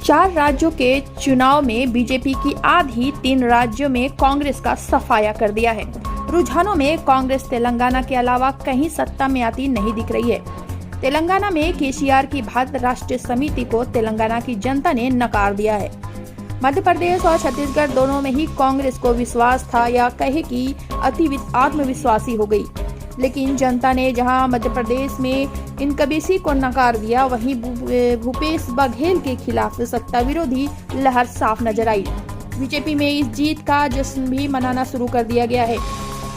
4 राज्यों के चुनाव में बीजेपी की आधी 3 राज्यों में कांग्रेस का सफाया कर दिया है। रुझानों में कांग्रेस तेलंगाना के अलावा कहीं सत्ता में आती नहीं दिख रही है। तेलंगाना में केसीआर की भारत राष्ट्रीय समिति को तेलंगाना की जनता ने नकार दिया है। मध्य प्रदेश और छत्तीसगढ़ दोनों में ही कांग्रेस को विश्वास था या कहे कि अति आत्मविश्वासी हो गई, लेकिन जनता ने जहां मध्य प्रदेश में इनकबेसी को नकार दिया, वहीं भूपेश बघेल के खिलाफ सत्ता विरोधी लहर साफ नजर आई। बीजेपी में इस जीत का जश्न भी मनाना शुरू कर दिया गया है।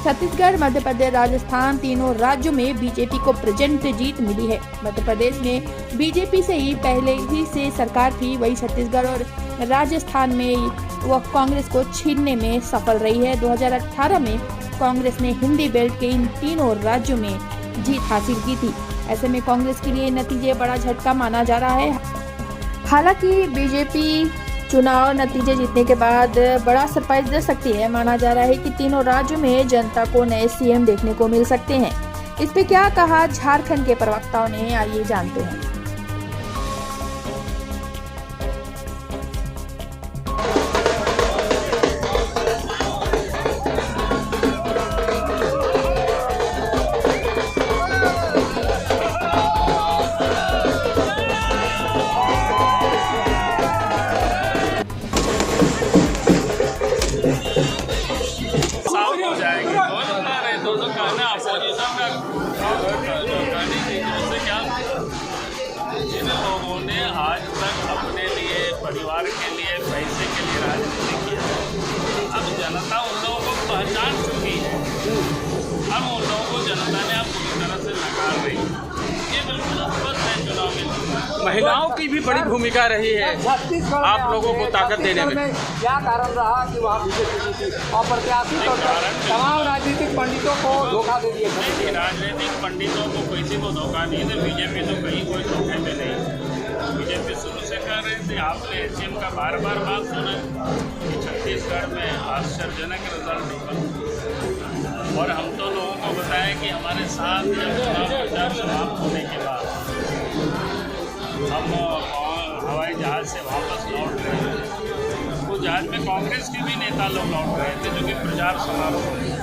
छत्तीसगढ़, मध्य प्रदेश, राजस्थान तीनों राज्यों में बीजेपी को प्रचंड जीत मिली है। मध्य प्रदेश में बीजेपी से ही पहले ही से सरकार थी, वही छत्तीसगढ़ और राजस्थान में वह कांग्रेस को छीनने में सफल रही है। 2018 में कांग्रेस ने हिंदी बेल्ट के इन तीनों राज्यों में जीत हासिल की थी। ऐसे में कांग्रेस के लिए नतीजे बड़ा झटका माना जा रहा है। हालांकि बीजेपी चुनाव नतीजे जीतने के बाद बड़ा सरप्राइज दे सकती है। माना जा रहा है कि तीनों राज्यों में जनता को नए सीएम देखने को मिल सकते हैं। इस पे क्या कहा झारखंड के प्रवक्ताओं ने, आइए जानते हैं। जिन लोगों ने आज तक अपने लिए, परिवार के लिए, पैसे के लिए राजनीति किया, अब जनता उन लोगों को पहचान चुकी है। अब उन लोगों को जनता ने अब पूरी तरह से नकार रही है। ये बिल्कुल स्पष्ट है। चुनाव में महिलाओं की भी बड़ी भूमिका रही है आप लोगों को ताकत देने में। क्या कारण रहा कि वहाँ बीजेपी जीती और प्रत्याशी तमाम राजनीतिक पंडितों को धोखा दे दिया? राजनीतिक पंडितों को किसी को धोखा नहीं है। बीजेपी तो कहीं कोई धोखे में नहीं। बीजेपी शुरू से कर रहे थे। आपने एचएम का बार बार बात सुना कि छत्तीसगढ़ में आश्चर्यजनक रिजल्ट निकला, और हम तो लोगों को बताया कि हमारे साथ जब चुनाव प्रचार समाप्त होने के बाद हम हवाई जहाज से वापस लौट रहे थे, उस जहाज में कांग्रेस के भी नेता लोग लौट रहे थे, जो कि प्रचार समाप्त हो गया।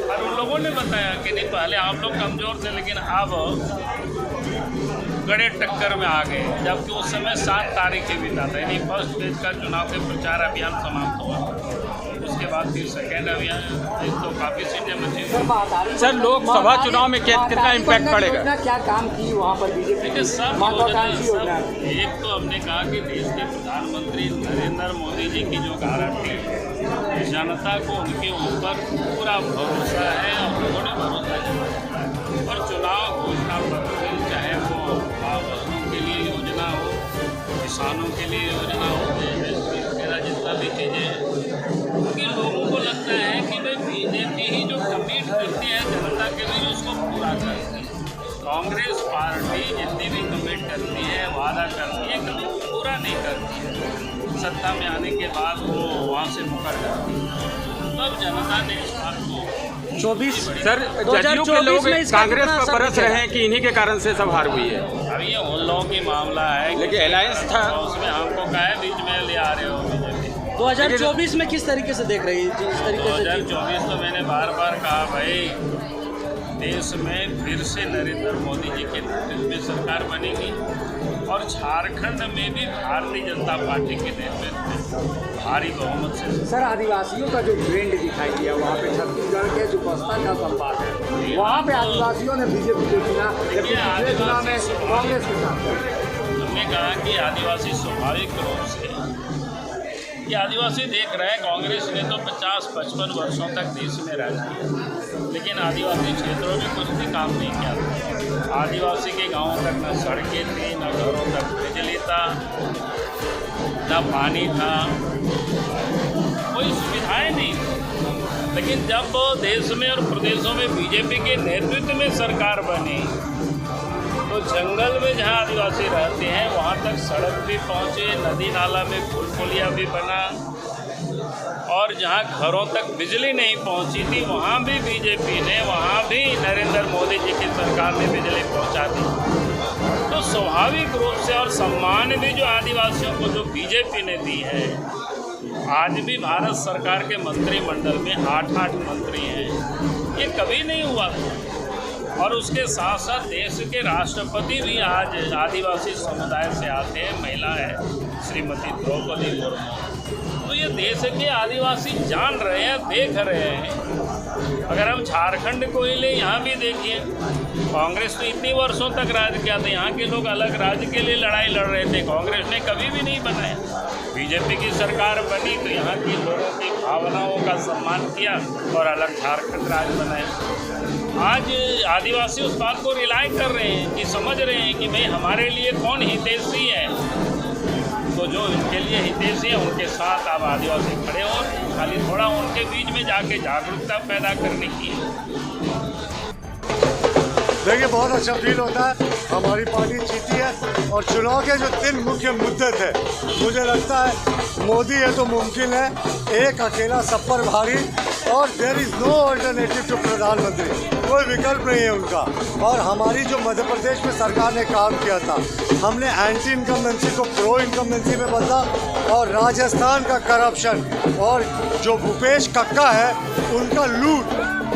और उन लोगों ने बताया कि नहीं, पहले आप लोग कमज़ोर थे, लेकिन अब बड़े टक्कर में आ गए। जबकि उस समय 7 तारीखें बिता था, यानी फर्स्ट फेज का चुनाव के प्रचार अभियान समाप्त हुआ। उसके बाद फिर सेकेंड अभियान, तो काफ़ी सीटें बची। सर, लोकसभा चुनाव में कितना इम्पैक्ट पड़ेगा? क्या काम की वहाँ पर बीजेपी? सब एक तो हमने कहा कि देश के प्रधानमंत्री नरेंद्र मोदी जी की जो गारंटी, जनता को उनके ऊपर पूरा भरोसा है और उन्होंने भरोसा जताया। और चुनाव घोषणा पत्र, चाहे वो आवासों के लिए योजना हो, किसानों के लिए योजना हो, मेरा जितना भी चीज़ें हैं, क्योंकि लोगों को लगता है कि भाई बीजेपी ही जो कमिट करती है जनता के लिए उसको पूरा करती है। कांग्रेस पार्टी जितनी भी कमिट करती है, वादा करती है, कभी पूरा नहीं करती है। सत्ता में आने के बाद वो वहाँ से मुकर जाती है। तब जनता ने इस बात को 24 सर, जदयू के लोग कांग्रेस पर बरस रहे हैं कि इन्हीं के कारण से सब हार हुई है। अब ये उन लोगों की मामला है, लेकिन अलायंस था, उसमें हमको क्या है, बीच में ले आ रहे हो बीजेपी। 2024 में किस तरीके से देख रही है? 2024 तो मैंने बार बार कहा, भाई देश में फिर से नरेंद्र मोदी जी के नेतृत्व में सरकार बनेगी, और झारखंड में भी भारतीय जनता पार्टी के नेतृत्व में भारी बहुमत से। सर, आदिवासियों का जो ट्रेंड दिखाई दिया वहाँ पे, छत्तीसगढ़ के जो बस्ता का संवाद है, वहाँ पे आदिवासियों ने बीजेपी को चुना, जबकि पिछले चुनाव में कांग्रेस के साथ। हमने कहा कि आदिवासी स्वाभाविक रूप से, ये आदिवासी देख रहे हैं, कांग्रेस ने तो 50-55 वर्षों तक देश में राज किया, लेकिन आदिवासी क्षेत्रों में कुछ भी काम नहीं किया। आदिवासी के गांवों तक न सड़कें थी, न घरों तक बिजली था, न पानी था, कोई सुविधाएं नहीं थी। लेकिन जब देश में और प्रदेशों में बीजेपी के नेतृत्व में सरकार बनी, तो जंगल में जहाँ आदिवासी रहते हैं वहाँ तक सड़क भी पहुँचे, नदी नाला में पुल पुलिया भी बना, और जहाँ घरों तक बिजली नहीं पहुँची थी वहाँ भी बीजेपी ने, वहाँ भी नरेंद्र मोदी जी की सरकार ने बिजली पहुँचा दी। तो और स्वाभाविक रूप से और सम्मान भी जो आदिवासियों को जो बीजेपी ने दी है, आज भी भारत सरकार के मंत्रिमंडल में 8 मंत्री हैं, ये कभी नहीं हुआ था। और उसके साथ साथ देश के राष्ट्रपति भी आज आदिवासी समुदाय से आते हैं, महिला है श्रीमती द्रौपदी मुर्मू। तो ये देश के आदिवासी जान रहे हैं, देख रहे हैं। अगर हम झारखंड को ही ले, यहाँ भी देखिए, कांग्रेस तो इतनी वर्षों तक राज किया था, यहाँ के लोग अलग राज्य के लिए लड़ाई लड़ रहे थे, कांग्रेस ने कभी भी नहीं बनाया। बीजेपी की सरकार बनी तो यहाँ के लोगों की भावनाओं का सम्मान किया और अलग झारखंड राज्य बनाया। आज आदिवासी उस बात को रिलाई कर रहे हैं कि समझ रहे हैं कि भाई हमारे लिए कौन हितैषी है, तो जो इनके लिए हितैषी है उनके साथ अब आदिवासी खड़े हो। खाली थोड़ा उनके बीच में जाके जागरूकता पैदा करने की है। देखिए, बहुत अच्छा फील होता है, हमारी पार्टी जीती है। और चुनाव के जो 3 मुख्य मुद्दे थे, मुझे लगता है मोदी है तो मुमकिन है, एक अकेला सब पर भारी, और there is no alternative to प्रधानमंत्री, कोई विकल्प नहीं है उनका। और हमारी जो मध्य प्रदेश में सरकार ने काम किया था, हमने एंटी इनकम्बेंसी को प्रो इनकम्बेंसी में बदला, और राजस्थान का करप्शन और जो भूपेश कक्का है उनका लूट,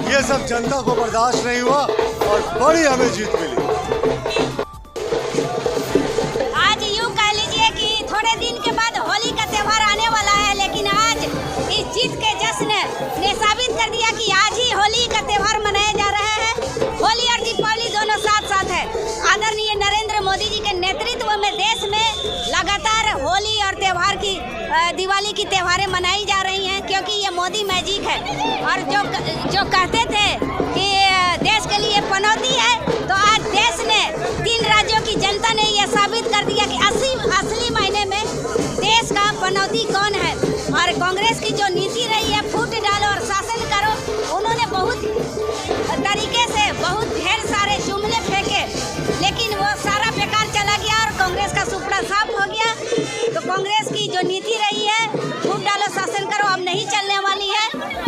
ये सब जनता को बर्दाश्त नहीं हुआ और बड़ी हमें जीत मिली। आज यूँ कह लीजिए कि थोड़े दिन के बाद होली का त्यौहार आने वाला है, लेकिन आज इस जीत के जश्न ने साबित कर दिया कि आज ही होली का त्यौहार मनाया जा रहा है। होली और दीपावली दोनों साथ साथ है। आदरणीय नरेंद्र मोदी जी के नेतृत्व में देश में लगातार होली और त्यौहार की दिवाली की त्योहारें मनाई जा रही हैं, क्योंकि ये मोदी मैजिक है। और जो कहते थे कि देश के लिए पनौती है, तो आज देश ने 3 राज्यों की जनता ने यह साबित कर दिया कि असली मायने में देश का पनौती कौन है। और कांग्रेस की जो नीति रही है, फूट डालो और शासन करो, उन्होंने बहुत तरीके से बहुत ढेर सारे जुमले फेंके, लेकिन वो सारा बेकार चला गया और कांग्रेस का सुपड़ा साफ हो गया। तो कांग्रेस की जो नीति रही है, फूट डालो शासन करो, अब नहीं चलने वाली है।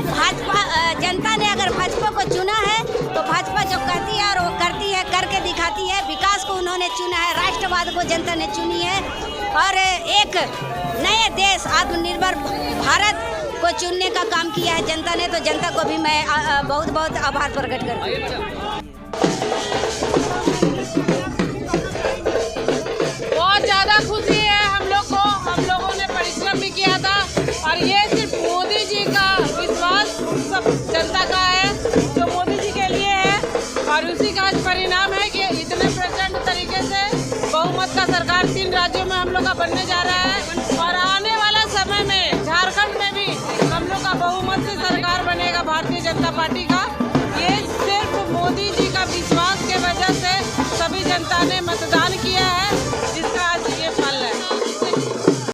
भाजपा जनता ने अगर भाजपा को चुना है तो भाजपा जो कहती है और वो करती है, करके दिखाती है। विकास को उन्होंने चुना है, राष्ट्रवाद को जनता ने चुनी है, और एक नए देश आत्मनिर्भर भारत को चुनने का काम किया है जनता ने। तो जनता को भी मैं बहुत बहुत आभार प्रकट करती हूँ। बहुत ज़्यादा खुशी है हम लोग को, हम लोगों ने परिश्रम भी किया था, और ये सिर्फ मोदी जी का विश्वास सब जनता का है जो मोदी जी के लिए है, और उसी का परिणाम है कि इतने प्रचंड तरीके से बहुमत का सरकार 3 राज्यों में हम लोग का बनने जा रहा है। और आने वाला समय में झारखंड में भी हम लोग का बहुमत से सरकार बनेगा भारतीय जनता पार्टी का। ये सिर्फ मोदी जी का विश्वास के वजह से सभी जनता ने मतदान किया है।